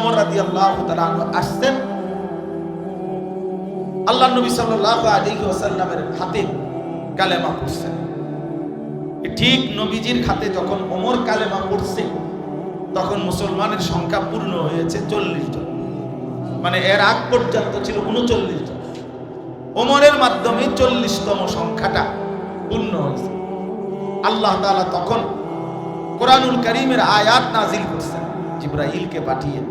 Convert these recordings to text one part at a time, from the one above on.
ওমর রাদিয়াল্লাহু তাআলা আনহু আসছেন, আল্লাহর নবী সাল্লাল্লাহু আলাইহি ওয়াসাল্লামের হাতে কালেমা পড়ছেন। ঠিক নবীজির হাতে যখন ওমর কালেমা পড়ছে, তখন মুসলমানের সংখ্যা পূর্ণ হয়েছে 40 জন। মানে এর আগ পর্যন্ত ছিল 39 জন। ওমরের মাধ্যমে 40তম সংখ্যাটা পূর্ণ হয়েছে। আল্লাহ তাআলা তখন কোরআনুল কারীমের আয়াত নাজিল করছেন জিবরাইলকে পাঠিয়ে,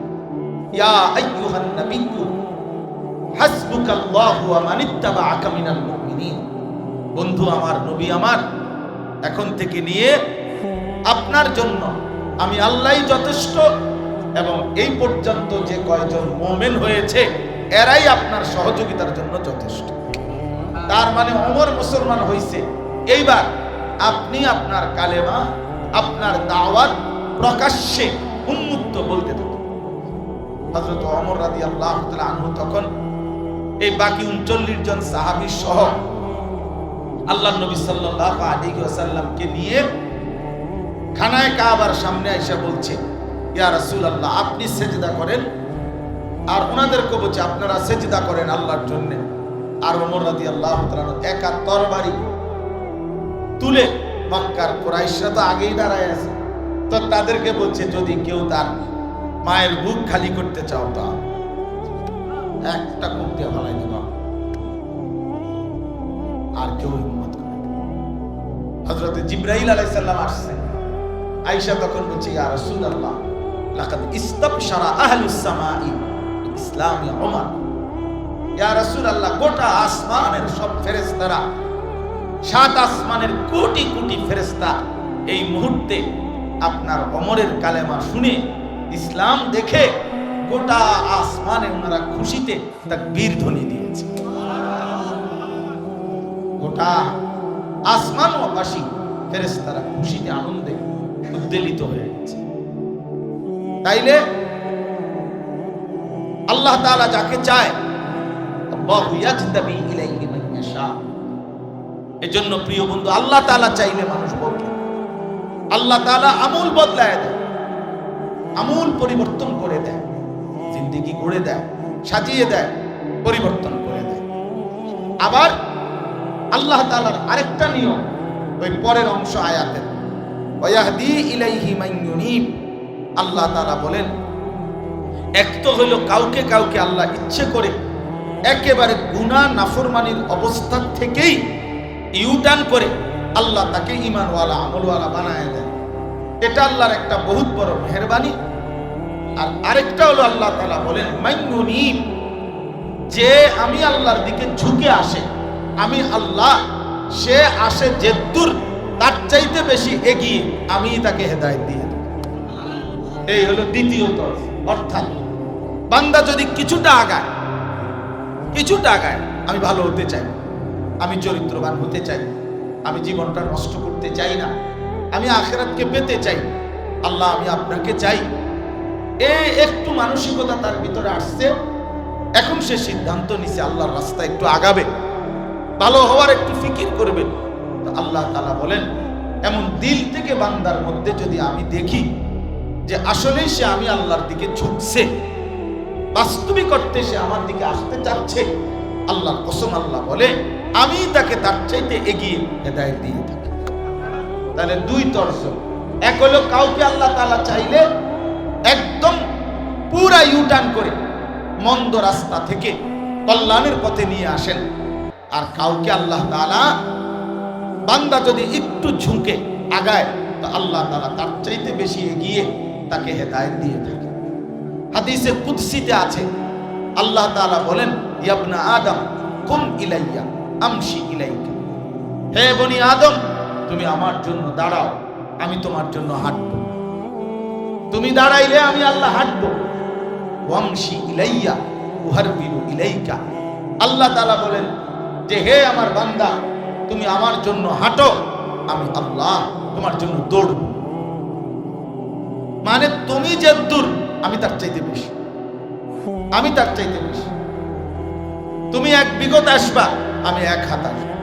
ইয়া আইয়ুহান নাবিয়্যু হাসবুকাল্লাহু ওয়া মানিত্তাবাআকা মিনাল মুমিনিন। বন্ধু আমার, নবী আমার, এখন থেকে নিয়ে আপনার জন্য আমি আল্লাহই যথেষ্ট, এবং এই পর্যন্ত যে কয়জন মুমিন হয়েছে এরাই আপনার সহযোগিতার জন্য যথেষ্ট। তার মানে ওমর মুসলমান হয়েছে। এইবার আপনি আপনার কালেমা, আপনার দাওয়াত প্রকাশ্যে উন্মুক্ত বলতে থাকুন। হযরত ওমর রাদিয়াল্লাহু তাআলা আনহু তখন এই বাকি 39 জন সাহাবী সহ আল্লাহর নবী সাল্লাল্লাহু আলাইহি ওয়াসাল্লামকে নিয়ে খানায়ে কাবার সামনে এসে বলছে, ইয়া রাসূলুল্লাহ, আপনি সেজদা করেন। আর ওনাদেরকে বলছে, আপনারা সেজদা করেন আল্লাহর জন্য। আর ওমর রাদিয়াল্লাহু তাআলা একা তরবারি তুলে, মক্কার কুরাইশরা তো আগেই দাঁড়ায় আছে, তো তাদেরকে বলছে, যদি কেউ তার মায়ের বুক খালি করতে চাও তো একটা কূপ দিয়ে ফেলাই দেবা, আর কেউ হিম্মত করে। হযরত জিবরাইল আলাইহিস সালাম আসছেন। আয়েশা তখন বলছে, ইয়া রাসূলুল্লাহ, লাকাদ ইস্তাবশারা আহলুস সামাই ইসলামি ওমর। ইয়া রাসূলুল্লাহ, গোটা আসমানের সব ফেরেশতারা, 7 আসমানের কোটি কোটি ফেরেশতা এই মুহূর্তে আপনার ওমরের কালেমা শুনে, ইসলাম দেখে গোটা আসমানে ওনারা খুশিতে তাকবীর ধ্বনি দিয়েছে। গোটা আসমানবাসী ফেরেশতারা খুশিতে আনন্দে উদ্বেলিত হয়ে গেছে। তাইলে আল্লাহ তাআলা যাকে চায়, আল্লাহু ইয়াজতাবি ইলাইহি মান ইয়াশা। এজন্য প্রিয় বন্ধু, আল্লাহ তাআলা চাইলে মানুষ বদলে, আল্লাহ তাআলা আমূল বদলায় দেয়, আমূল পরিবর্তন করে দেয়, জিন্দেগি গড়ে দেয়, সাজিয়ে দেয়, পরিবর্তন করে দেয়। আবার আল্লাহ তাআলার আরেকটা নিয়ম, ওই পরের অংশ আয়াতের, ওয়াহদি ইলাইহি মান ইউনিব। আল্লাহ তাআলা বলেন, এক তো হলো কাউকে কাউকে আল্লাহ ইচ্ছে করে একেবারে গুনাহ নাফরমানির অবস্থা থেকেই ইউটার্ন করে আল্লাহ তাকে ঈমানওয়ালা, আমলওয়ালা বানায় দেয়। এটা আল্লাহর একটা বহুত বড় মেহেরবানি। আর আরেকটা হলো আল্লাহ তাআলা বলেন, মান ইউনিব, যে আমি আল্লাহর দিকে ঝুঁকে আসে, আমি আল্লাহ, সে আসে যেদূর, তার চাইতে বেশি এগিয়ে আমি তাকে হেদায়েত দিয়ে দেব। এই হলো দ্বিতীয় তরফ। অর্থাৎ বান্দা যদি কিছুটা আগায়, আমি ভালো হতে চাই, আমি চরিত্রবান হতে চাই, আমি জীবনটা নষ্ট করতে চাই না, আমি আখিরাতকে পেতে চাই, আল্লাহ আমি আপনাকে চাই, এই একটু মানসিকতা তার ভিতরে আসছে। এখন সে সিদ্ধান্ত নিছে আল্লাহর রাস্তায় একটু আগাবে, ভালো হওয়ার একটু ফিকির করবে। তো আল্লাহ তাআলা বলেন, এমন দিল থেকে বান্দার মধ্যে যদি আমি দেখি যে আসলেই সে আমি আল্লাহর দিকে ঝুঁকছে, বাস্তবিক অর্থে সে আমার দিকে আসতে চাচ্ছে, আল্লাহর কসম আল্লাহ বলে আমি তাকে তার চাইতে এগিয়ে হেদায়েত দিয়ে থাকি। তাহলে দুই তরফ। এক হলো কাউকে আল্লাহ তাআলা চাইলে একদম পুরা ইউটার্ন করে মন্দ রাস্তা থেকে কল্যাণের পথে নিয়ে আসেন। আর কাউকে আল্লাহ তাআলা, বান্দা যদি একটু ঝুঁকে আগায়, তো আল্লাহ তাআলা তার চাইতে বেশি এগিয়ে তাকে হেদায়েত দিয়ে থাকে। হাদিসে কুদসিতে আছে, আল্লাহ তাআলা বলেন, ইয়া ইবনা আদম কুম ইলাইয়া আমশি ইলাইকা। হে বনি আদম, তুমি আমার জন্য দাঁড়াও, আমি তোমার জন্য হাঁটব। তুমি দাঁড়াইলে আমি আল্লাহ হাঁটব। ওয়ামশি ইলাইয়া উহারবিলু ইলাইকা। আল্লাহ তাআলা বলেন যে, হে আমার বান্দা, তুমি আমার জন্য হাঁটো, আমি আল্লাহ তোমার জন্য দৌড়ব। মানে তুমি যে দূর, আমি তার চাইতে বেশি, আমি তার চাইতে বেশি। তুমি 1 বিগত আসবা, আমি 1 হাত আসবো।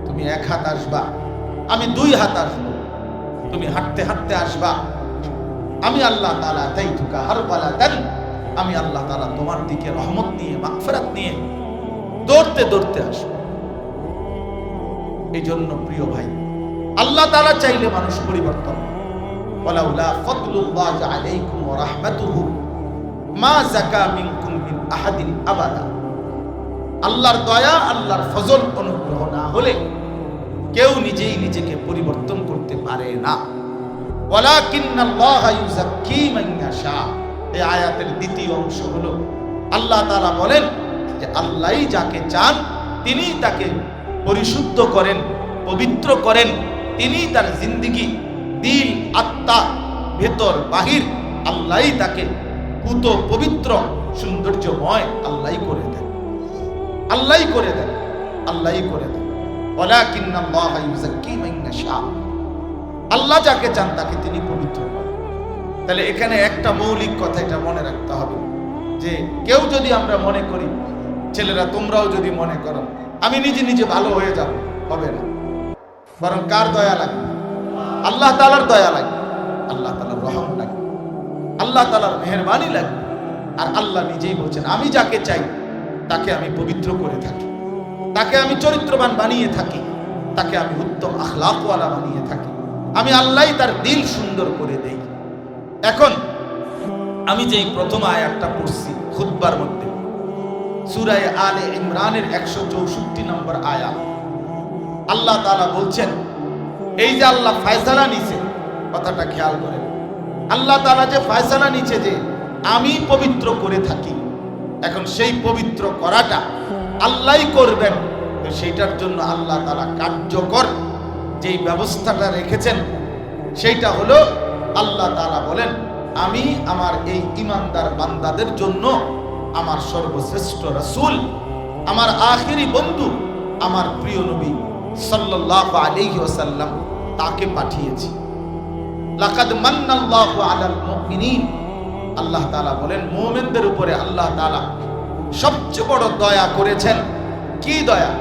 তুমি 1 হাত আসবা, আমি 2 হাত আসবো। তুমি হাঁটতে হাঁটতে আসবা, আমি আল্লাহ তাআলা তাইতুকা হারবালাতান, আমি আল্লাহ তাআলা তোমার দিকে রহমত নিয়ে মাগফিরাত নিয়ে দৌড়তে দৌড়তে আসবো। এই জন্য প্রিয় ভাই, আল্লাহ তাআলা চাইলে মানুষ পরিবর্তন। ওয়ালাউলা ফাদলুল্লাহি আলাইকুম ওয়া রাহমাতুহু মা যাকা মিনকুম মিন আহাদিন আবাদা। আল্লাহর দয়া, আল্লাহর ফজল, অনুগ্রহ না হলে কেউ নিজেই নিজেকে পরিবর্তন করতে পারে না। ওয়ালাকিন্নাল্লাহা ইউযাক্কি মান ইয়াশা। এই আয়াতের দ্বিতীয় অংশ হলো আল্লাহ তাআলা বলেন যে আল্লাহই যাকে চান তিনি তাকে পরিশুদ্ধ করেন, পবিত্র করেন। তিনি তার জিন্দেগি, দিল, আত্মা, ভেতর বাহির আল্লাহই তাকে পুত, পবিত্র, সৌন্দর্যময় আল্লাহই করে দেন, আল্লাহই করে দেন, আল্লাহই করে দেন। ওয়ালাকিন্নাল্লাহা ইউযাক্কি মান ইয়াশা। আল্লাহ যাকে চান তাকে তিনি পবিত্র করেন। তাহলে এখানে একটা মৌলিক কথা এটা মনে রাখতে হবে যে কেউ যদি আমরা মনে করি, ছেলেরা তোমরাও যদি মনে করো আমি নিজে নিজে ভালো হয়ে যাব, হবে না। বরং কার দয়া লাগবে? আল্লাহ তাআলার দয়া লাগবে, আল্লাহ তাআলার রহম লাগবে, আল্লাহ তাআলার মেহেরবানি লাগবে। আর আল্লাহ নিজেই বলছেন আমি যাকে চাই তাকে আমি পবিত্র করে থাকি, তাকে আমি চরিত্রবান বানিয়ে থাকি, তাকে আমি উত্তম আখলাকওয়ালা বানিয়ে থাকি। আমি আল্লাহই তার দিল সুন্দর করে দেই। এখন আমি যেই প্রথম আয়াতটা পড়ছি খুতবার মধ্যে, সূরা আলে ইমরানের 164 নম্বর আয়াত, আল্লাহ তাআলা বলছেন এই যে আল্লাহ ফয়সালা নিছে, কথাটা খেয়াল করেন। আল্লাহ তাআলা যে ফয়সালা নিছে যে আমি পবিত্র করে থাকি, এখন সেই পবিত্র করাটা আল্লাহই করবেন। সেইটার জন্য আল্লাহ তাআলা কার্যকর যেই ব্যবস্থাটা রেখেছেন সেইটা হলো আল্লাহ তাআলা বলেন আমি আমার এই ঈমানদার বান্দাদের জন্য আমার সর্বশ্রেষ্ঠ রাসূল, আমার আখিরি বন্ধু, আমার প্রিয় নবী সাল্লাল্লাহু আলাইহি ওয়াসাল্লাম তাকে পাঠিয়েছি। লাকাদ মান্নাল্লাহু আলাল মুমিনিন। আল্লাহ তাআলা বলেন মুমিনদের উপরে আল্লাহ তাআলা সবচেয়ে বড় দয়া করেছেন। কি দয়া?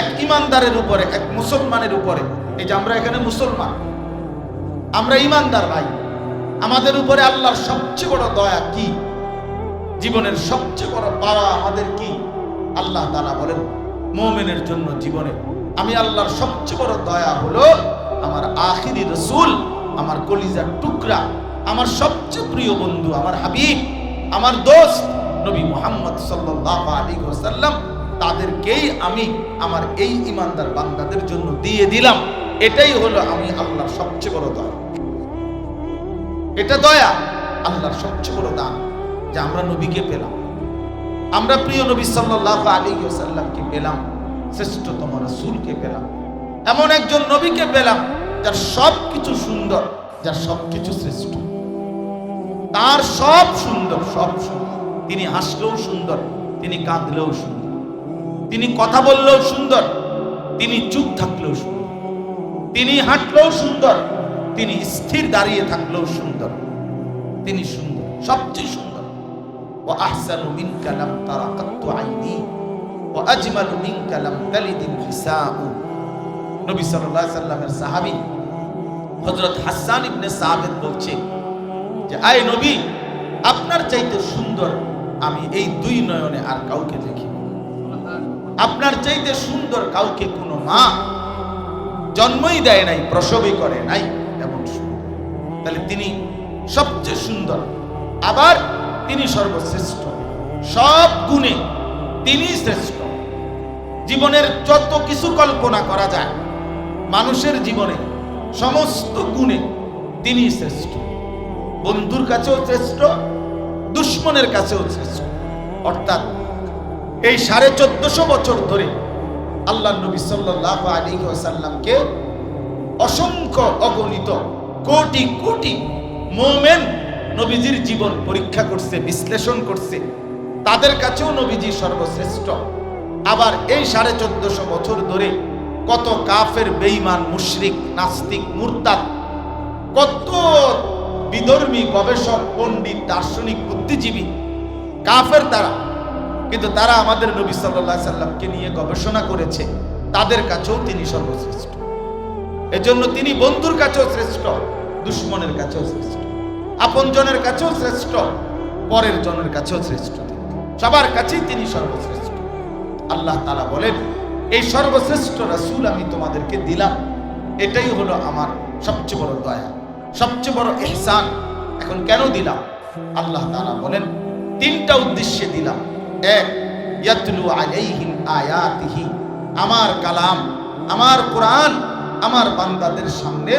এক ঈমানদারের উপরে, এক মুসলমানের উপরে। এই যে আমরা এখানে মুসলমান, আমরা ঈমানদার ভাই, আমাদের উপরে আল্লাহর সবচেয়ে বড় দয়া কি? জীবনের সবচেয়ে বড় পাওয়া আমাদের কি? আল্লাহ তাআলা বলেন মুমিনের জন্য জীবনে আমি আল্লাহর সবচেয়ে বড় দয়া হলো আমার আখিরি রাসূল, আমার কলিজার টুকরা, আমার সবচেয়ে প্রিয় বন্ধু, আমার হাবিব, আমার দোস্ত নবী মুহাম্মদ সাল্লাল্লাহু আলাইহি ওয়াসাল্লাম, তাদেরকেই আমি আমার এই ঈমানদার বান্দাদের জন্য দিয়ে দিলাম। এটাই হলো আমি আল্লাহর সবচেয়ে বড় দয়া। এটা দয়া, আল্লাহর সবচেয়ে বড় দান যে আমরা নবীকে পেলাম, আমরা প্রিয় নবী সাল্লাল্লাহু আলাইহি ওয়াসাল্লামকে পেলাম, শ্রেষ্ঠতম রাসূলকে পেলাম, এমন একজন নবীকে পেলাম যার সবকিছু সুন্দর, যার সবকিছু শ্রেষ্ঠ, তার সব সুন্দর, সব সুন্দর। তিনি হাসলেও সুন্দর, তিনি কাঁদলেও সুন্দর, তিনি কথা বললেও সুন্দর, তিনি চুপ থাকলেও সুন্দর, তিনি হাঁটলেও সুন্দর, তিনি স্থির দাঁড়িয়ে থাকলেও সুন্দর, তিনি সুন্দর, সবচেয়ে সুন্দর। ওয়া আহসানু মিনকা লাম তারা কাত্তু আইনি ওয়া আজমালু মিনকা লাম তালিদিল হিসাউ। নবী সাল্লাল্লাহু আলাইহি সাল্লামের সাহাবী হযরত হাসান ইবনে সাবিত বলছে যে আয় নবী, আপনার চাইতে সুন্দর আমি এই দুই নয়নে আর কাউকে দেখি। আপনার চাইতে সুন্দর কাউকে কোনো মা জন্মই দেয় নাই, প্রসবই করে নাই, এমন সুন্দর। তাহলে তিনি সবচেয়ে সুন্দর, আবার তিনি সর্বশ্রেষ্ঠ, সব গুণে তিনি শ্রেষ্ঠ। জীবনের যত কিছু কল্পনা করা যায় মানুষের জীবনে, সমস্ত গুণে তিনি শ্রেষ্ঠ। বন্ধুর কাছেও শ্রেষ্ঠ, দুশ্মনের কাছেও শ্রেষ্ঠ। অর্থাৎ এই 1450 বছর ধরে আল্লাহ নবী সাল্লাল্লাহু আলাইহি ওয়াসাল্লামকে অসংখ্য অগণিত কোটি কোটি মুমিন নবীজির জীবন পরীক্ষা করছে, বিশ্লেষণ করছে, তাদের কাছেও নবীজি সর্বশ্রেষ্ঠ। আবার এই 1450 বছর ধরে কত কাফের, বেঈমান, মুশরিক, নাস্তিক, মুরতাদ, কত বিধর্মী, গবেষক, পণ্ডিত, দার্শনিক, বুদ্ধিজীবী কাফের তারা, কিন্তু তারা আমাদের নবী সাল্লাল্লাহু আলাইহি সাল্লামকে নিয়ে গবেষণা করেছে, তাদের কাছেও তিনি সর্বশ্রেষ্ঠ। এজন্য তিনি বন্ধুর কাছেও শ্রেষ্ঠ, দুশ্মনের কাছেও শ্রেষ্ঠ। আপন জনের কাছেও শ্রেষ্ঠ, পরের জনের কাছেও শ্রেষ্ঠ, সবার কাছেই তিনি সর্বশ্রেষ্ঠ। আল্লাহ তাআলা বলেন, এই সর্বশ্রেষ্ঠ রাসূল আমি তোমাদেরকে দিলাম, এটাই হলো আমার সবচেয়ে বড় দয়া, সবচেয়ে বড় ইহসান। এখন কেন দিলাম? আল্লাহ তাআলা বলেন, তিনটা উদ্দেশ্যে দিলাম। এক, ইয়াতলু আলাইহিম আয়াতিহি, আমার কালাম, আমার কোরআন আমার বান্দাদের সামনে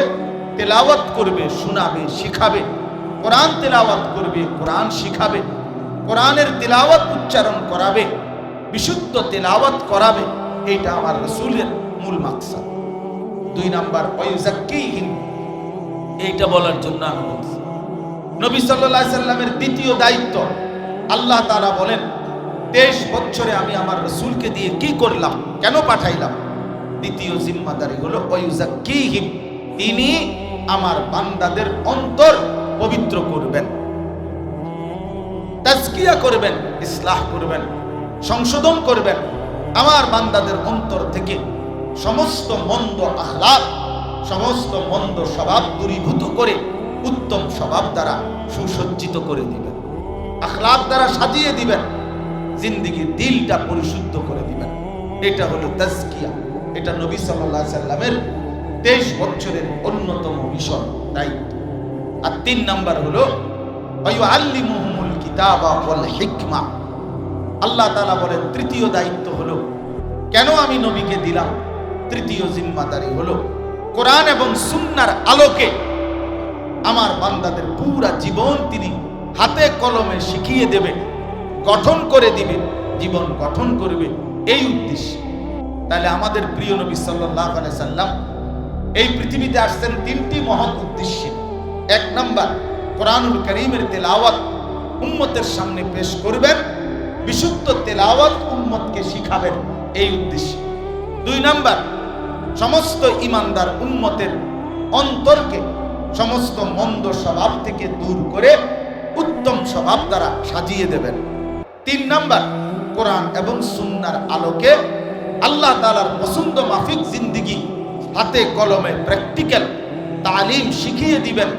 তেলাওয়াত করবে, শোনাবে, শিখাবে। কোরআন তেলাওয়াত করবে, কোরআন শিখাবে, কোরআনের তেলাওয়াত উচ্চারণ করাবে, বিশুদ্ধ তেলাওয়াত করাবে। এইটা আমার রাসূলের মূল মাকসাদ। দুই নাম্বার, ওয়ায়ুযাক্কিহিম, এইটা বলার জন্য আমি বলছি। নবী সাল্লাল্লাহু আলাইহি সাল্লামের দ্বিতীয় দায়িত্ব, আল্লাহ তাআলা বলেন 23 বছরে আমি আমার রাসূলকে দিয়ে কি করলাম, কেন পাঠাইলাম? দ্বিতীয় জিম্মাদারি হলো ওয়ায়ুযাক্কিহিম, তিনি আমার বান্দাদের অন্তর পবিত্র করবেন, তাজকিয়া করবেন, ইসলাহ করবেন, সংশোধন করবেন। আমার বান্দাদের অন্তর থেকে সমস্ত মন্দ আখলাক, সমস্ত মন্দ স্বভাব দূরীভূত করে উত্তম স্বভাব দ্বারা সুসজ্জিত করে দিবেন, আখলাক দ্বারা সাজিয়ে দিবেন, জিন্দেগির দিলটা পরিশুদ্ধ করে দিবেন। এটা হলো তাজকিয়া। এটা নবী সাল্লাল্লাহু আলাইহি সাল্লামের 23 বছরের অন্যতম মিশন, দায়িত্ব। আর 3 নাম্বার হলো ওয়ায়ুআল্লিমুহুমুল কিতাবা ওয়াল হিকমা। আল্লাহ তাআলা বলেন, তৃতীয় দায়িত্ব হলো, কেন আমি নবীকে দিলাম? তৃতীয় জিম্মাদারি হলো কোরআন এবং সুন্নাহর আলোকে আমার বান্দাদের পুরা জীবন তিনি হাতে কলমে শিখিয়ে দেবে, গঠন করে দিবে, জীবন গঠন করবে, এই উদ্দেশ্যে। তাহলে আমাদের প্রিয় নবী সাল্লাল্লাহু আলাইহি সাল্লাম এই পৃথিবীতে আসছেন 3টি মহৎ উদ্দেশ্যে। 1 নাম্বার, কোরআনুল কারীমের তেলাওয়াত উম্মতের সামনে পেশ করবেন, বিশুদ্ধ তেলাওয়াত উম্মতকে শিখাবেন, এই উদ্দেশ্যে। 2 নাম্বার, সমস্ত ঈমানদার উম্মতের অন্তরকে সমস্ত মন্দ স্বভাব থেকে দূর করে উত্তম স্বভাব দ্বারা সাজিয়ে দেবেন। 3 নাম্বার, কোরআন এবং সুন্নাহর আলোকে আল্লাহ তাআলার পছন্দ মাফিক জিন্দেগি হাতে কলমে প্র্যাকটিক্যাল তালিম শিখিয়ে দিবেন।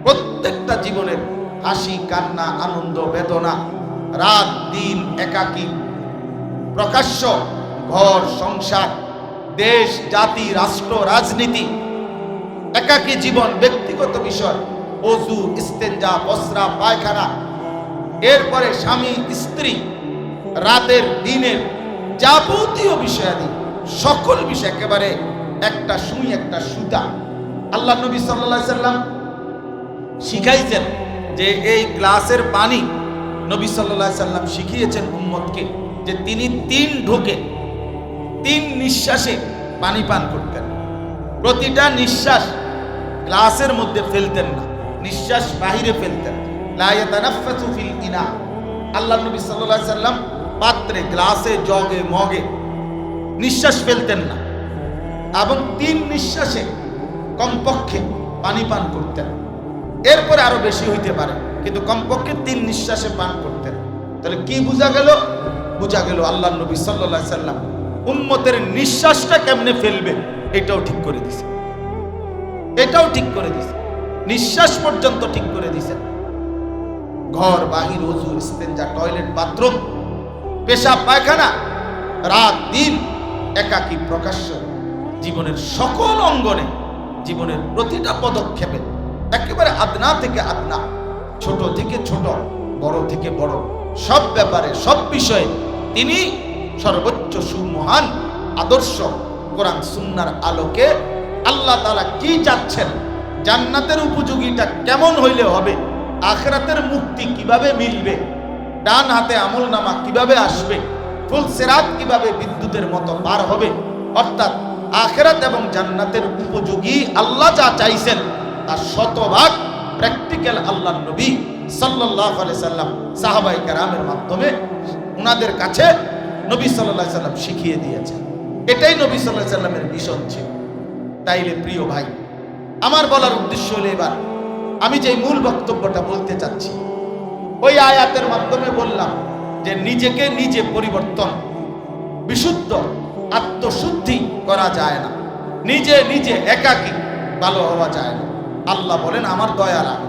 প্রত্যেকটা জীবনের হাসি, কান্না, আনন্দ, বেদনা, রাত দিন, একাকী, প্রকাশ্য, ঘর সংসার, দেশ জাতি রাষ্ট্র রাজনীতি, একাকী জীবন, ব্যক্তিগত বিষয়, ওযু, ইস্তেঞ্জা, বসরা, পায়খানা, এরপরে স্বামী স্ত্রী, রাতের দিনের যাবতীয় বিষয়াদি, সকল বিষয় একেবারে একটা সুই একটা সুতা। আল্লাহ নবী সাল্লাল্লাহু আলাইহি সাল্লাম শিখাইছেন যে এই গ্লাসের পানি, নবী সাল্লাল্লাহু আলাইহি সাল্লাম শিখিয়েছেন উম্মতকে যে তিনি 3 ঢোকে 3 নিঃশ্বাসে পানি পান করতেন। প্রতিটা নিঃশ্বাস গ্লাসের মধ্যে ফেলতেন না, নিঃশ্বাস বাহিরে ফেলতেন। লা ইয়াতানাফাসু ফিল ইনা, আল্লাহ নবী সাল্লাল্লাহু আলাইহি সাল্লাম পাত্রে, গ্লাসে, জগে, মগে নিঃশ্বাস ফেলতেন না, এবং 3 নিঃশ্বাসে কমপক্ষে পানি পান করতেন। এরপরে আরো বেশি হইতে পারে, কিন্তু কমপক্ষে 3 নিঃশ্বাসে পান করতেন। তাহলে কি বোঝা গেল? বোঝা গেল আল্লাহ নবী সাল্লাল্লাহু আলাইহি সাল্লাম উম্মতের নিঃশ্বাসটা কেমনে ফেলবে এটাও ঠিক করে দিয়েছে, এটাও ঠিক করে দিয়েছে, নিঃশ্বাস পর্যন্ত ঠিক করে দিয়েছে। ঘর বাহির, ওযু, ইস্তেঞ্জা, টয়লেট, বাথরুম, পেশাব, পায়খানা, রাত দিন, একাকী, প্রকাশ্য, জীবনের সকল অঙ্গনে, জীবনের প্রতিটা পদক্ষেপে, একেবারে আদনা থেকে আদনা, ছোট থেকে ছোট, বড় থেকে বড়, সব ব্যাপারে, সব বিষয়ে তিনি সর্বোচ্চ সুমহান আদর্শ কোরআন সুন্নাহর আলোকে আল্লাহ তাআলা কি চাচ্ছেন, জান্নাতের উপযোগীটা কেমন হইলে হবে, আখিরাতের মুক্তি কিভাবে মিলবে, ডান হাতে আমলনামা কিভাবে আসবে, ফুল সিরাত কিভাবে বিদ্যুতের মতো পার হবে, অর্থাৎ আখিরাত এবং জান্নাতের উপযোগী আল্লাহ যা চাইছেন তার শতভাগ প্র্যাকটিক্যাল আল্লাহ নবী সাল্লাল্লাহু আলাইহি সাল্লাম সাহাবায়ে কেরামের মাধ্যমে ওনাদের কাছে নবী সাল্লাল্লাহু আলাইহি সাল্লাম শিখিয়ে দিয়েছেন। এটাই নবী সাল্লাল্লাহু আলাইহি সাল্লামের মিশন ছিল। তাইলে প্রিয় ভাই, আমার বলার উদ্দেশ্য হলো, এবার আমি যে মূল বক্তব্যটা বলতে চাচ্ছি, ওই আয়াতের মাধ্যমে বললাম যে নিজেকে নিজে পরিবর্তন, বিশুদ্ধ আত্মশুদ্ধি করা যায় না, নিজে নিজে একাকী ভালো হওয়া যায় না। আল্লাহ বলেন আমার দয়া লাগে,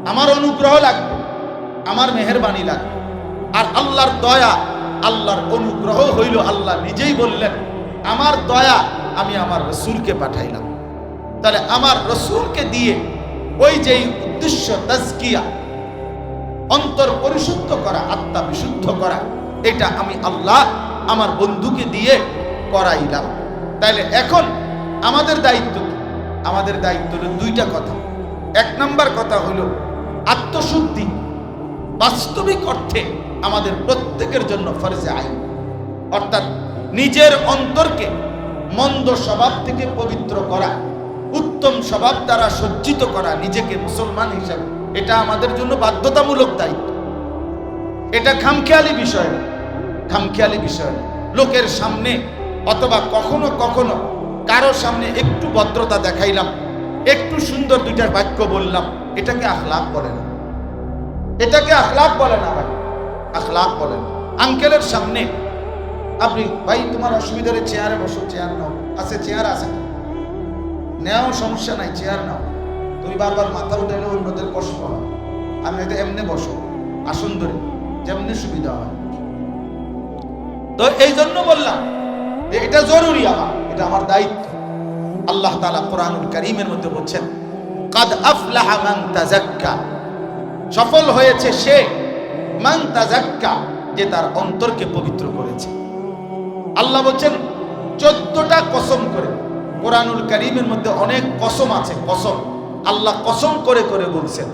আমার অনুগ্রহ লাগবে, আমার মেহেরবানি লাগবে। আর আল্লাহর দয়া, আল্লাহর অনুগ্রহ হইল, আল্লাহ নিজেই বললেন আমার দয়া আমি আমার রসুলকে পাঠাইলাম। তাহলে আমার রসুলকে দিয়ে ওই যেই উদ্দেশ্য তাজকিয়া, অন্তর পরিশুদ্ধ করা, আত্মা বিশুদ্ধ করা, এটা আমি আল্লাহ আমার বন্ধুকে দিয়ে করাইলাম। তাইলে এখন আমাদের দায়িত্ব কি? আমাদের দায়িত্ব হলো দুইটা কথা। এক নাম্বার কথা হলো আত্মশুদ্ধি, বাস্তবিক অর্থে আমাদের প্রত্যেকের জন্য ফরজে আইন, অর্থাৎ নিজের অন্তরকে মন্দ স্বভাব থেকে পবিত্র করা, উত্তম স্বভাব দ্বারা সজ্জিত করা নিজেকে মুসলমান হিসাবে, এটা আমাদের জন্য বাধ্যতামূলক দায়িত্ব। এটা খামখেয়ালি বিষয় না, খামখেয়ালি বিষয় না। লোকের সামনে অথবা কখনো কখনো কারো সামনে একটু ভদ্রতা দেখাইলাম, একটু সুন্দর দুইটার বাক্য বললাম, এটাকে আখলাক বলে না, এটাকে আখলাক বলে না ভাই, আখলাক বলে না। আঙ্কেলের সামনে আপনি, ভাই তোমার অসুবিধা হলে চেয়ারে বসো, চেয়ার নাও, আছে চেয়ার আছে, নেও, সমস্যা নাই, চেয়ার নাও। তুমি বারবার মাথা উঠাইলে অন্যদের কষ্ট হয়। আমি হয়তো এমনি বসো, আসন ধরে, যেমনি সুবিধা হয়। তো এই জন্য বললাম যে এটা জরুরি, এটা আমার দায়িত্ব। আল্লাহ তাআলা কোরআনুল কারীমের মধ্যে বলছেন কাদ আফলাহা মান তাযাক্কা, সফল হয়েছে সে, মান তাযাক্কা, যে তার অন্তরকে পবিত্র করেছে। আল্লাহ বলছেন 14টা কসম করে। কোরআনুল কারীমের মধ্যে অনেক কসম আছে, কসম আল্লাহ কসম করে করে বলছেন।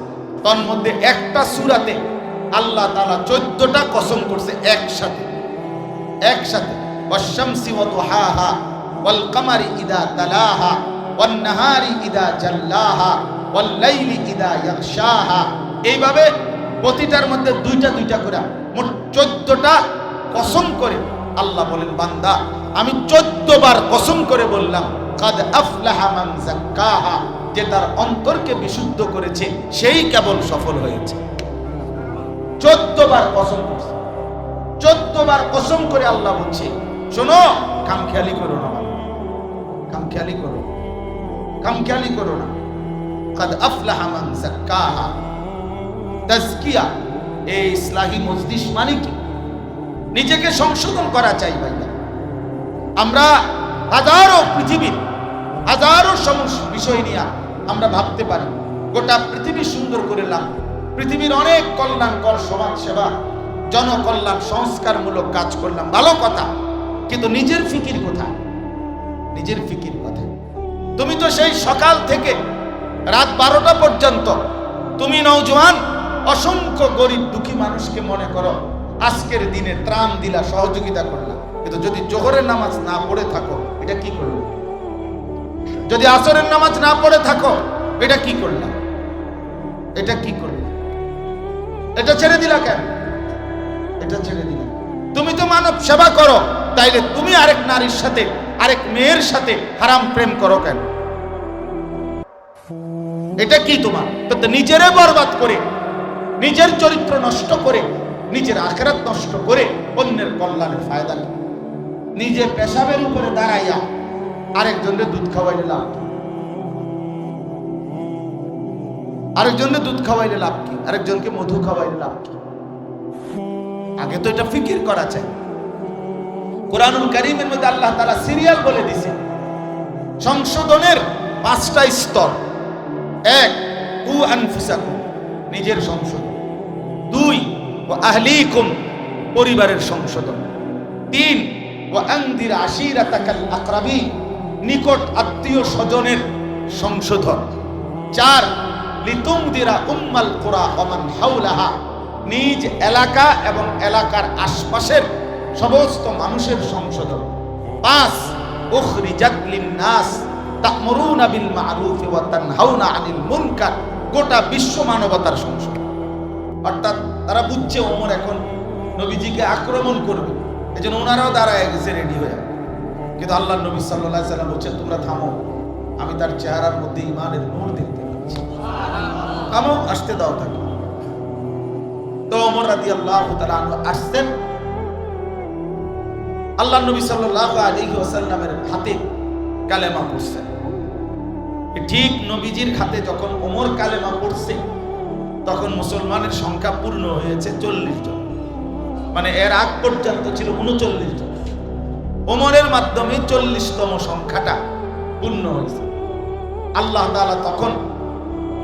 তার মধ্যে একটা সূরাতে আল্লাহ তাআলা 14টা কসম করছে একসাথে, একসাথে। ওয়াশ-শামসি ওয়া দুহাহা ওয়াল কামারি ইযা তালাহা ওয়ান নাহারি ইযা জাল্লাহা ওয়াল লাইলি ইযা ইয়াগশাহা। এইভাবে প্রতিটার মধ্যে দুইটা দুইটা করে মোট 14টা কসম করে আল্লাহ বলেন, বান্দা আমি 14 বার কসম করে বললাম কাদ আফলাহা মান যাক্কাহা, যে তার অন্তরকে বিশুদ্ধ করেছে সেই কেবল সফল হয়েছে। 14 বার কসম করছে, 14 বার কসম করে আল্লাহ বলছে শোনো, খামখেয়ালি করো না, খামখেয়ালি করো, খামখেয়ালি করো না। কাদ আফলাহা মান যাক্কাহা। তাজকিয়া, এই ইসলাহি মজলিস মানে কি? নিজেকে সংশোধন করা চাই ভাইয়া। আমরা হাজারো পৃথিবীর হাজারো বিষয় নিয়ে আমরা ভাবতে পারি, গোটা পৃথিবী সুন্দর করলাম, পৃথিবীর অনেক কল্যাণকর সমাজ সেবা, জনকল্যাণ সংস্কারমূলক কাজ করলাম, ভালো কথা, কিন্তু নিজের ফিকির কোথায়? নিজের ফিকির কোথায়? তুমি তো সেই সকাল থেকে রাত 12টা পর্যন্ত তুমি নওজোয়ান অসংখ্য গরিব দুঃখী মানুষকে মনে করো আজকের দিনে ত্রাণ দিলা, সহযোগিতা করলা, কিন্তু যদি জোহরের নামাজ না পড়ে থাকো এটা কি করলো? যদি আসরের নামাজ না পড়ে থাকো এটা কি করলা? এটা কি করলা? এটা ছেড়ে দিলা কেন? এটা ছেড়ে দিলা। তুমি তো মানব সেবা করো, তাইলে তুমি আরেক নারীর সাথে, আরেক মেয়ের সাথে হারাম প্রেম করো কেন? এটা কি তোমার? তো নিজেরে বরবাদ করে, নিজের চরিত্র নষ্ট করে, নিজের আখিরাত নষ্ট করে অন্যের কল্যাণের ফায়দা কি? নিজে পেশাবের উপরে দাঁড়াইয়া আরেকজনের দুধ খাওয়াইলে লাভ কি? আরেকজনের দুধ খাওয়াইলে লাভ কি? আরেকজনকে মধু খাওয়াইলে লাভ কি? আগে তো এটা ফিকির করা চাই। কোরআনুল কারীমের মধ্যে আল্লাহ তাআলা সিরিয়াল বলে দিয়েছে সংশোধনের 5টা স্তর। 1, কু আনফুসাকুম, নিজের সংশোধন। 2, ওয়া আহলিকুম, পরিবারের সংশোধন। 3, ওয়া আনদির আশিরাতাকাল আকরাবিন, নিকট আত্মীয় স্বজনের সংশোধন। 4, লিতুমদিরা উম্মাল কুরা ওয়া মান হাওলাহা, নিজ এলাকা এবং এলাকার আশপাশের সমস্ত মানুষের সংশোধন। 5, উখরিজাত লিন-নাস তা'মুরুনা বিল মা'রুফ ওয়া তানহাউনা আনিল মুনকার, গোটা বিশ্ব মানবতার সংশোধন। অর্থাৎ তারা বুঝছে ওমর এখন নবীজিকে আক্রমণ করবে, এজন্য ওনারাও দাঁড়ায় গেছে রেডি হয়ে। কিন্তু আল্লাহর নবী সাল্লাল্লাহু আলাইহি ওয়াসাল্লাম বলছেন তোমরা থামো, আমি তার চেহারার মধ্যে ঈমানের নূর দেখতে পাচ্ছি, থামো, আসতে দাও তাকে। তো ওমর রাদিয়াল্লাহু তাআলা আনহু আসছেন, আল্লাহর নবী সাল্লাল্লাহু আলাইহি ওয়াসাল্লামের হাতে কালেমা পড়ছেন। ঠিক নবীজির হাতে যখন ওমর কালেমা পড়ছে, তখন মুসলমানের সংখ্যা পূর্ণ হয়েছে 40 জন, মানে এর আগ পর্যন্ত ছিল 39 জন। ওমরের মাধ্যমে 40তম সংখ্যাটা পূর্ণ হয়েছে। আল্লাহ তাআলা তখন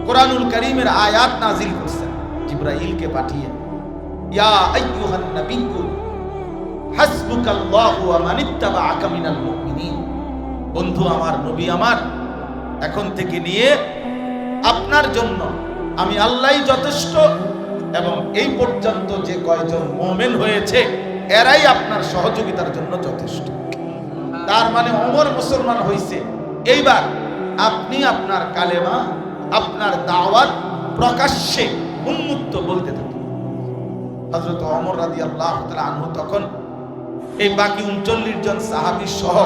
কোরআনুল কারীমের আয়াত নাজিল করছেন জিবরাইলকে পাঠিয়ে, ইয়া আইয়ুহান নাবিয়্যু হাসবুকাল্লাহু ওয়া মানিত্তাবাআকা মিনাল মুমিনিন। বন্ধু আমার, নবী আমার, এখন থেকে নিয়ে আপনার জন্য আমি আল্লাহই যথেষ্ট, এবং এই পর্যন্ত যে কয়জন মুমিন হয়েছে এরাই আপনার সহযোগিতার জন্য যথেষ্ট। তার মানে ওমর মুসলমান হয়েছে। এইবার আপনি আপনার কালেমা, আপনার দাওয়াত প্রকাশ্যে উন্মুক্ত বলতে থাকুন। হযরত ওমর রাদিয়াল্লাহু তাআলা আনহু তখন এই বাকি 39 জন সাহাবী সহ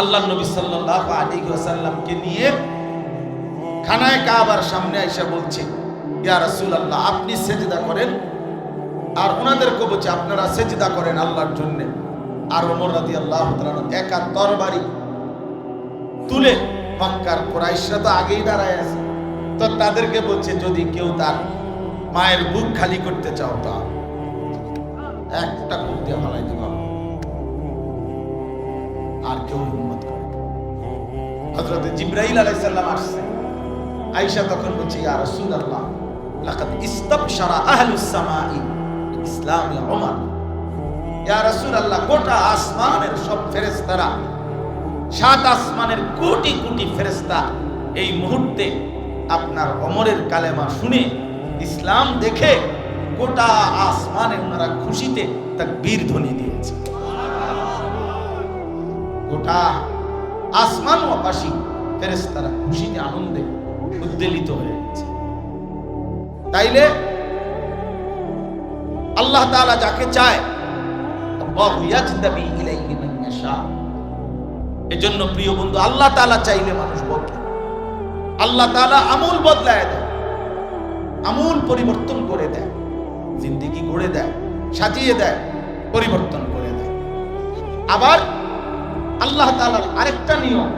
আল্লাহর নবী সাল্লাল্লাহু আলাইহি ওয়াসাল্লামকে নিয়ে খানায়ে কাবার সামনে আয়েশা বলছে, ইয়া রাসূলুল্লাহ, আপনি সিজদা করেন, আর ওনাদেরকে বলছে আপনারা সিজদা করেন আল্লাহর জন্য। আর ওমর রাদিয়াল্লাহু তাআলা একা তরবারি তুলে, মক্কার কুরাইশরা তো আগেই দাঁড়ায় আছে, তো তাদেরকে বলছে যদি কেউ তার মায়ের বুক খালি করতে চাও তা একটা কূপ দিয়ে ফালাই দিবা, আর কেউ হিম্মত করে। হযরত জিবরাইল আলাইহিস সালাম আসছে। আয়েশা তখন বলছে, ইয়া রাসূলুল্লাহ, লাকাদ ইস্তাবশারা আহলুস সামাই ইসলামি ওমর। ইয়া রাসূলুল্লাহ, গোটা আসমানের সব ফেরেশতারা, 7 আসমানের কোটি কোটি ফেরেশতা এই মুহূর্তে আপনার ওমরের কালেমা শুনে, ইসলাম দেখে গোটা আসমানে ওনারা খুশিতে তাকবীর ধ্বনি দিয়েছে। গোটা আসমান ওয়াপাসী ফেরেশতারা খুশিতে আনন্দে উদ্বেলিত হয়ে গেছে। তাইলে আল্লাহ তাআলা যাকে চায় আল্লাহু ইয়াজতাবি ইলাইহি মান ইয়াশা। এজন্য প্রিয় বন্ধু, আল্লাহ তাআলা চাইলে মানুষ বদলায়। আল্লাহ তাআলা আমূল বদলায় দেয়, আমূল পরিবর্তন করে দেয়, জিন্দেগি গড়ে দেয়, সাজিয়ে দেয়, পরিবর্তন করে দেয়। আবার আল্লাহ তাআলার আরেকটা নিয়ম,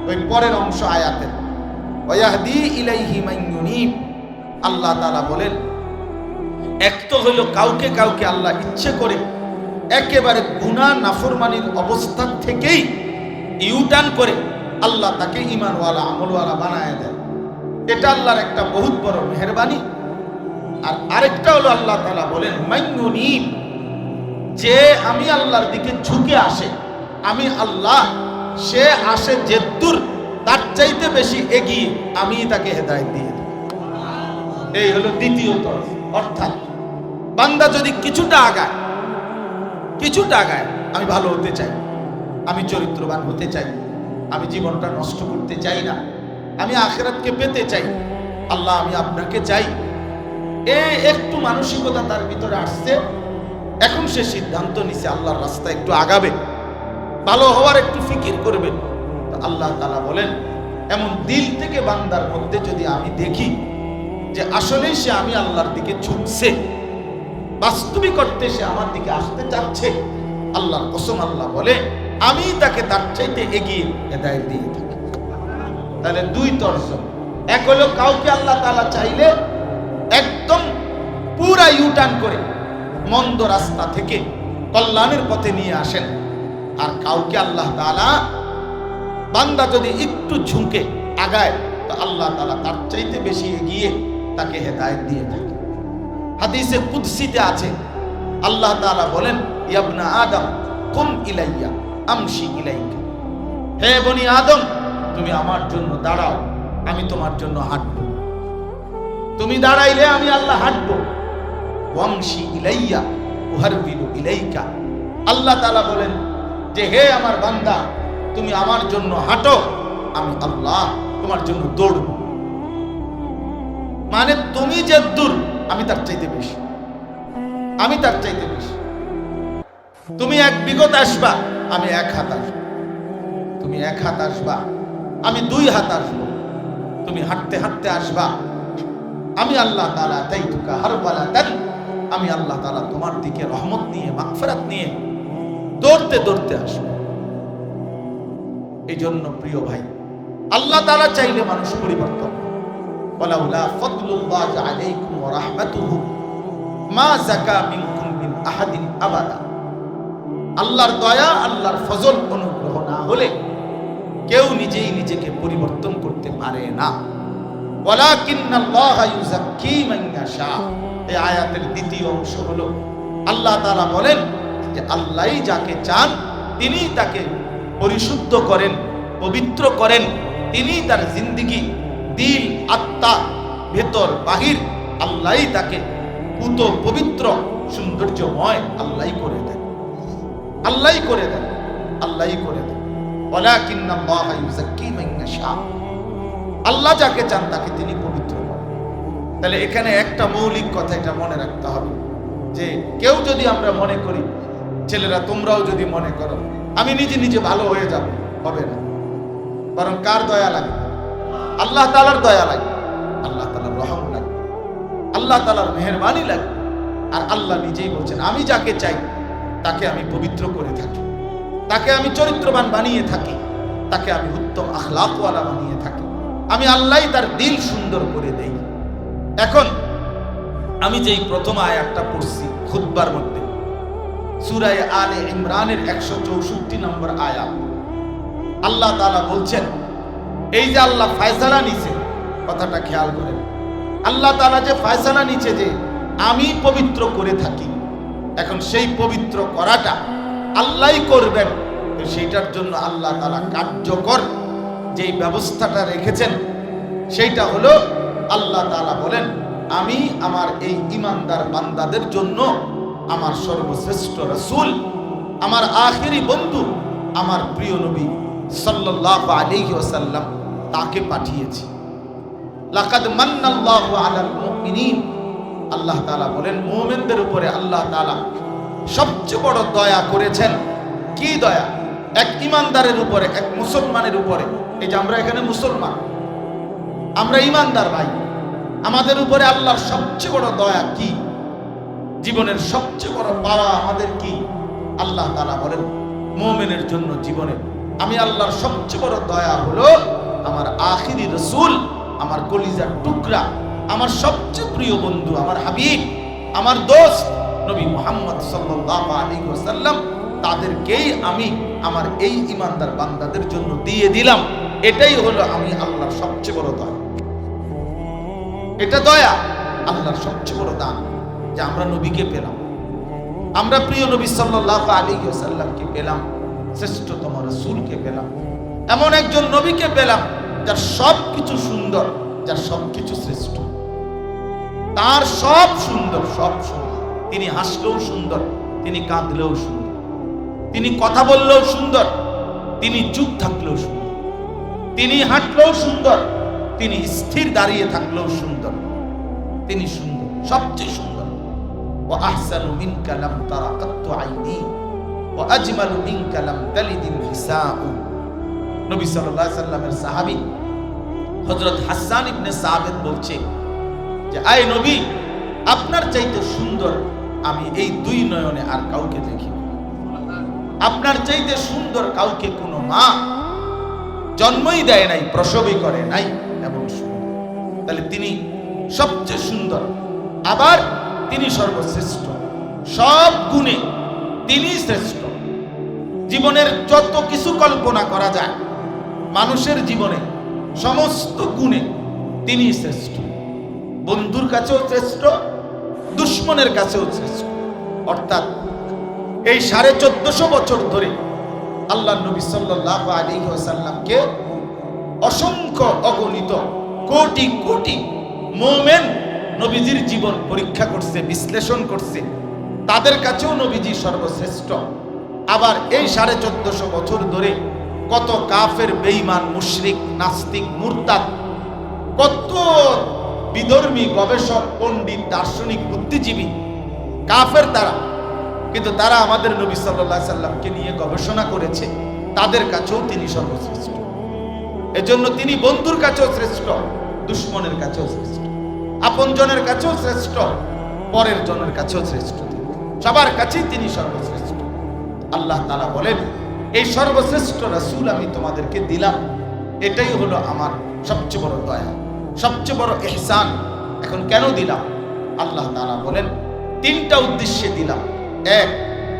ওই পরের অংশ আয়াতের, ওয়াহদি ইলাইহি মান ইউনিব। আল্লাহ তাআলা বলেন, এক তো হলো কাউকে কাউকে আল্লাহ ইচ্ছে করে একেবারে গুনাহ নাফরমানির অবস্থা থেকেই ইউটার্ন করে আল্লাহ তাকে ঈমানওয়ালা, আমলওয়ালা বানায় দেয়। এটা আল্লাহর একটা বহুত বড় মেহেরবানি। আর আরেকটা হলো আল্লাহ তাআলা বলেন মান ইউনিব, যে আমি আল্লাহর দিকে ঝুঁকে আসে, আমি আল্লাহ, সে আসে যেদূর, তার চাইতে বেশি এগিয়ে আমি তাকে হেদায়েত দিয়ে দিই। এই হলো দ্বিতীয় তরফ। অর্থাৎ বান্দা যদি কিছুটা আগায়, আমি ভালো হতে চাই, আমি চরিত্রবান হতে চাই, আমি জীবনটা নষ্ট করতে চাই না, আমি আখিরাতকে পেতে চাই, আল্লাহ আমি আপনাকে চাই, এই একটু মানসিকতা তার ভিতরে আসছে। এখন সে সিদ্ধান্ত নিছে আল্লাহর রাস্তায় একটু আগাবে, ভালো হওয়ার একটু ফিকির করবে। আল্লাহ তাআলা বলেন, এমন দিল থেকে বান্দার মধ্যে যদি আমি দেখি যে আসলেই সে আমি আল্লাহর দিকে ঝুঁকছে, বাস্তবিক অর্থে সে আমার দিকে আসতে চাচ্ছে, আল্লাহর কসম আল্লাহ বলে আমি তাকে তার চাইতে এগিয়ে হেদায়েত দিয়ে থাকি। তাহলে দুই তরফ। এক হলো কাউকে আল্লাহ তাআলা চাইলে একদম পুরা ইউটার্ন করে মন্দ রাস্তা থেকে কল্যাণের পথে নিয়ে আসেন। আর কাউকে আল্লাহ তাআলা, বান্দা যদি একটু ঝুঁকে আগায়, তো আল্লাহ তাআলা তার চাইতে বেশি এগিয়ে তাকে হেদায়েত দিয়ে থাকে। হাদিসে কুদসিতে আছে, আল্লাহ তাআলা বলেন, ইয়া ইবনা আদম কুম ইলাইয়া আমশি ইলাইকা। হে বনি আদম, তুমি আমার জন্য দাঁড়াও, আমি তোমার জন্য হাঁটব। তুমি দাঁড়াইলে আমি আল্লাহ হাঁটব। ওয়ামশি ইলাইয়া উহারবিলু ইলাইকা। আল্লাহ তাআলা বলেন যে হে আমার বান্দা, তুমি আমার জন্য হাঁটো, আমি আল্লাহ তোমার জন্য দৌড়ব। মানে তুমি যে দূর, আমি তার চাইতে বেশি, আমি তার চাইতে বেশি। তুমি 1 বিগত আসবা, আমি 1 হাত আসবো। তুমি 1 হাত আসবা, আমি 2 হাত আসবো। তুমি হাঁটতে হাঁটতে আসবা, আমি আল্লাহ তাআলা তাইতুকা হারবালাতান, আমি আল্লাহ তাআলা তোমার দিকে রহমত নিয়ে, মাগফিরাত নিয়ে দৌড়তে দৌড়তে আসবো। এই জন্য প্রিয় ভাই, আল্লাহ তাআলা চাইলে মানুষ পরিবর্তন, ওয়ালাউলা ফাদলুল্লাহি আলাইকুম ওয়া রাহমাতুহু মা যাকা মিনকুম মিন আহাদিন আবাদা। আল্লাহর দয়া, আল্লাহর ফজল, অনুগ্রহ না হলে কেউ নিজেই নিজেকে পরিবর্তন করতে পারে না। ওয়ালাকিন্নাল্লাহা ইউযাক্কি মান ইয়াশা। এই আয়াতের দ্বিতীয় অংশ হলো আল্লাহ তাআলা বলেন যে আল্লাহই যাকে চান তিনিই তাকে পরিশুদ্ধ করেন, পবিত্র করেন। তিনি তার জিন্দেগি, দিল, আত্মা, ভেতর বাহির আল্লাহই তাকে পুত, পবিত্র, সৌন্দর্যময় আল্লাহই করে দেন, আল্লাহই করে দেন, আল্লাহই করে দেন। ওয়ালাকিন্নাল্লাহা ইউযাক্কি মান ইয়াশা। আল্লাহ যাকে চান তাকে তিনি পবিত্র করেন। তাহলে এখানে একটা মৌলিক কথা এটা মনে রাখতে হবে যে কেউ যদি আমরা মনে করি, ছেলেরা তোমরাও যদি মনে করো আমি নিজে নিজে ভালো হয়ে যাব, হবে না। বরং কার দয়া লাগে? আল্লাহ তাআলার দয়া লাগে, আল্লাহ তাআলার রহম লাগে, আল্লাহ তাআলার মেহেরবানি লাগে। আর আল্লাহ নিজেই বলছেন আমি যাকে চাই তাকে আমি পবিত্র করে থাকি, তাকে আমি চরিত্রবান বানিয়ে থাকি, তাকে আমি উত্তম আখলাকওয়ালা বানিয়ে থাকি। আমি আল্লাহই তার দিল সুন্দর করে দেই। এখন আমি যেই প্রথম আয়াতটা পড়ছি খুতবার মধ্যে, সূরা আলে ইমরানের 164 নম্বর আয়াত, আল্লাহ তাআলা বলছেন এই যে আল্লাহ ফয়সালা নিছে, কথাটা খেয়াল করেন। আল্লাহ তাআলা যে ফয়সালা নিছে যে আমি পবিত্র করে থাকি, এখন সেই পবিত্র করাটা আল্লাহই করবেন। তো সেইটার জন্য আল্লাহ তাআলা কার্যকর যেই ব্যবস্থাটা রেখেছেন সেইটা হলো আল্লাহ তাআলা বলেন আমি আমার এই ঈমানদার বান্দাদের জন্য আমার সর্বশ্রেষ্ঠ রাসূল, আমার আখেরি বন্ধু, আমার প্রিয় নবী সাল্লাল্লাহু আলাইহি ওয়াসাল্লাম তাকে পাঠিয়েছি। লাকাদ মান্নাল্লাহু আলাল মুমিনিন। আল্লাহ তাআলা বলেন মুমিনদের উপরে আল্লাহ তাআলা সবচেয়ে বড় দয়া করেছেন। কি দয়া? এক ঈমানদারের উপরে, এক মুসলমানের উপরে। এই যে আমরা এখানে মুসলমান, আমরা ঈমানদার ভাই, আমাদের উপরে আল্লাহর সবচেয়ে বড় দয়া কি? জীবনের সবচেয়ে বড় পাওয়া আমাদের কি? আল্লাহ তাআলা বলেন মুমিনের জন্য জীবনে আমি আল্লাহর সবচেয়ে বড় দয়া হলো আমার আখিরি রাসূল, আমার কলিজার টুকরা, আমার সবচেয়ে প্রিয় বন্ধু, আমার হাবিব, আমার দোস্ত নবী মুহাম্মদ সাল্লাল্লাহু আলাইহি ওয়াসাল্লাম, তাদেরকেই আমি আমার এই ঈমানদার বান্দাদের জন্য দিয়ে দিলাম। এটাই হলো আমি আল্লাহর সবচেয়ে বড় দয়া। এটা দয়া, আল্লাহর সবচেয়ে বড় দান যে আমরা নবীকে পেলাম, আমরা প্রিয় নবী সাল্লাল্লাহু আলাইহি ওয়াসাল্লামকে পেলাম, শ্রেষ্ঠতম রাসূলকে পেলাম, এমন একজন নবীকে পেলাম যার সবকিছু সুন্দর, যার সবকিছু শ্রেষ্ঠ, তার সব সুন্দর, সব সুন্দর। তিনি হাসলেও সুন্দর, তিনি কাঁদলেও সুন্দর, তিনি কথা বললেও সুন্দর, তিনি চুপ থাকলেও সুন্দর, তিনি হাঁটলেও সুন্দর, তিনি স্থির দাঁড়িয়ে থাকলেও সুন্দর, তিনি সুন্দর, সবচেয়ে সুন্দর। ওয়া আহসানু মিনকা লাম তারা কাত্তু আইনি ওয়া আজমালু মিনকা লাম তালিদিন নিসাউ। নবী সাল্লাল্লাহু আলাইহি সাল্লামের সাহাবী হযরত হাসান ইবনে সাবিত বলছে যে আয় নবী, আপনার চাইতে সুন্দর আমি এই দুই নয়নে আর কাউকে দেখি না। আপনার চাইতে সুন্দর কাউকে কোনো মা জন্মই দেয় নাই, প্রসবই করে নাই, এমন সুন্দর। তাহলে তিনি সবচেয়ে সুন্দর, আবার তিনি সর্বশ্রেষ্ঠ, সব গুণে তিনি শ্রেষ্ঠ। জীবনের যত কিছু কল্পনা করা যায় মানুষের জীবনে, সমস্ত গুণে তিনি শ্রেষ্ঠ। বন্ধুর কাছেও শ্রেষ্ঠ, দুশ্মনের কাছেও শ্রেষ্ঠ। অর্থাৎ এই 1450 বছর ধরে আল্লাহ নবী সাল্লাল্লাহু আলাইহি ওয়াসাল্লামকে অসংখ্য অগণিত কোটি কোটি মুমিন নবীজির জীবন পরীক্ষা করছে, বিশ্লেষণ করছে, তাদের কাছেও নবীজি সর্বশ্রেষ্ঠ। আবার এই 1450 বছর ধরে কত কাফের, বেঈমান, মুশরিক, নাস্তিক, মুরতাদ, কত বিধর্মী, গবেষক, পণ্ডিত, দার্শনিক, বুদ্ধিজীবী কাফের তারা, কিন্তু তারা আমাদের নবী সাল্লাল্লাহু আলাইহি সাল্লামকে নিয়ে গবেষণা করেছে, তাদের কাছেও তিনি সর্বশ্রেষ্ঠ। এজন্য তিনি বন্ধুর কাছেও শ্রেষ্ঠ, দুশ্মনের কাছেও শ্রেষ্ঠ, আপনজনের কাছেও শ্রেষ্ঠ, পরের জনের কাছেও শ্রেষ্ঠ, সবার কাছেই তিনি সর্বশ্রেষ্ঠ। আল্লাহ তাআলা বলেন এই সর্বশ্রেষ্ঠ রাসূল আমি তোমাদেরকে দিলাম, এটাই হলো আমার সবচেয়ে বড় দয়া। সবচেয়ে বড় ইহসান। এখন কেন দিলাম? আল্লাহ তাআলা বলেন তিনটা উদ্দেশ্যে দিলাম। এক,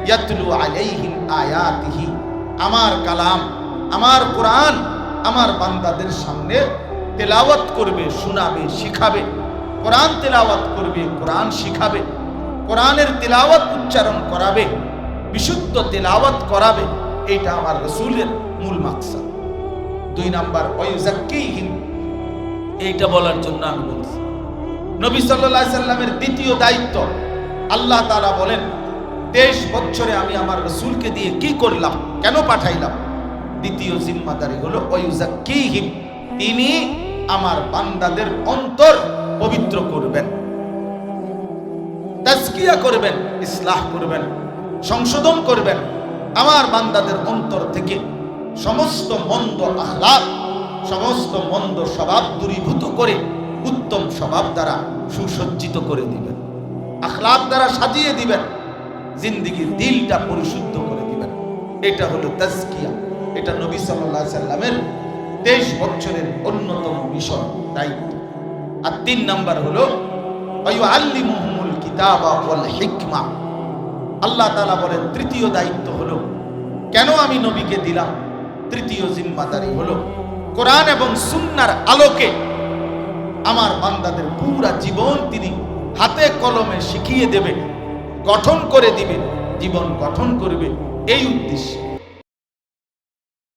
ইয়াতলু আলাইহিম আয়াতিহি, আমার কালাম, আমার কোরআন আমার বান্দাদের সামনে তেলাওয়াত করবে, শোনাবে, শিখাবে। কোরআন তেলাওয়াত করবে, কোরআন শিখাবে, কোরআনের তেলাওয়াত উচ্চারণ করাবে, বিশুদ্ধ তেলাওয়াত করাবে। এটা আমার রাসূলের মূল মাকসাদ। দুই নাম্বার, ওয়ায়ুযাক্কিহিম, এইটা বলার জন্য আমি বলছি। নবী সাল্লাল্লাহু আলাইহি সাল্লামের দ্বিতীয় দায়িত্ব, আল্লাহ তাআলা বলেন 23 বছরে আমি আমার রাসূলকে দিয়ে কি করলাম, কেন পাঠাইলাম? দ্বিতীয় জিম্মাদারি হলো ওয়ায়ুযাক্কিহিম, তিনি আমার বান্দাদের অন্তর পবিত্র করবেন, তাজকিয়া করবেন, ইসলাহ করবেন, সংশোধন করবেন। আমার বান্দাদের অন্তর থেকে সমস্ত মন্দ আখলাক, সমস্ত মন্দ স্বভাব দূরীভূত করে উত্তম স্বভাব দ্বারা সুসজ্জিত করে দিবেন, আখলাক দ্বারা সাজিয়ে দিবেন, জিন্দেগির দিলটা পরিশুদ্ধ করে দিবেন। এটা হলো তাজকিয়া। এটা নবী সাল্লাল্লাহু আলাইহি সাল্লামের 23 বছরের অন্যতম মিশন, দায়িত্ব। আর 3 নাম্বার হলো ওয়ায়ুআল্লিমুহুমুল কিতাবা ওয়াল হিকমা। আল্লাহ তাআলা বলেন তৃতীয় দায়িত্ব হলো, কেন আমি নবীকে দিলাম? তৃতীয় জিম্মাদারি হলো কোরআন এবং সুন্নাহর আলোকে আমার বান্দাদের পুরা জীবন তিনি হাতে কলমে শিখিয়ে দেবে, গঠন করে দিবে, জীবন গঠন করবে, এই উদ্দেশ্যে।